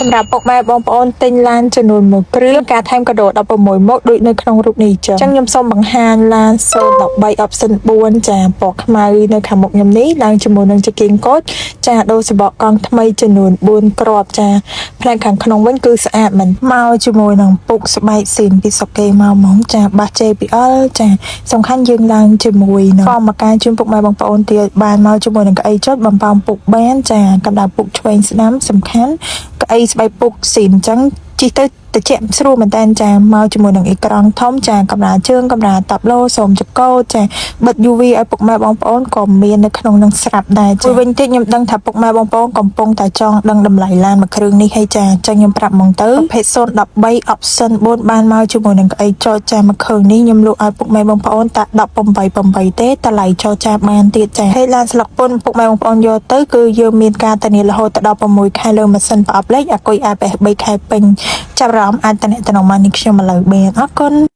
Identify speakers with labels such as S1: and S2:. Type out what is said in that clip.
S1: សម្រាប់ពុកម៉ែបងប្អូនទិញឡានចំនួន1គ្រឿងការថែមកាដូ16មុខដូចនៅក្នុងរូបនេះចឹងខ្ញុំសូមបង្ហាញឡាន013 option 4ចាពណ៌ខ្មៅនៅខាងមុខខ្ញុំនេះឡើងជាមួយនឹងចង្គៀងកូចចាដូរសបកកង់ថ្មីចំនួន4គ្រាប់ចាផ្នែកខាងក្នុងវិញគឺស្អាតមិនមកជាមួយនឹងពុកស្បែកស៊ីនពីសុកគេមកហ្មងចាបាស JBL ចាសំខាន់យើងឡើងជាមួយនឹងហ្វមកាជូនពុកម៉ែបងប្អូនទៀតបានមកជាមួយនឹងក្អីចុចបំផាំពុកបានចាកម្ដៅពុកឆ្វេងស្ដាំសំខាន់ក្អីស្បែកពុកស៊ីនអញ្ចឹងជិះទៅតិចស្រួលមែនតើចាមកជាមួយនឹងអេក្រង់ធំចាកាមេរ៉ាជើងកាមេរ៉ាតាប់ឡូសូមចកោចាបិទ UV ឲ្យពុកម៉ែបងប្អូនក៏មាននៅក្នុងនឹងស្រាប់ដែរចាវិញតិចខ្ញុំដឹងថាពុកម៉ែបងប្អូនកំពុងតែចង់ដឹងតម្លៃឡានមួយគ្រឿងនេះហើយចាចឹងខ្ញុំប្រាប់ហ្មងទៅប្រភេទ013 option 4បានមកជាមួយនឹងក្អីចោចាមួយគ្រឿងនេះខ្ញុំលក់ឲ្យពុកម៉ែបងប្អូនតែ18ទេតម្លៃចោចាបានទៀតចាហើយឡានស្លឹកពុនពុកម៉ែបងប្អូនយកទៅគឺយើងមានការធានារហូតដល់6ខែលើម៉ាស៊ីនប្រអប់លេខអាគុយ ABS 3ខែពេញចាប់អារម្មណ៍អាចតំណែងមកនេះខ្ញុំឥឡូវបានអរគុណ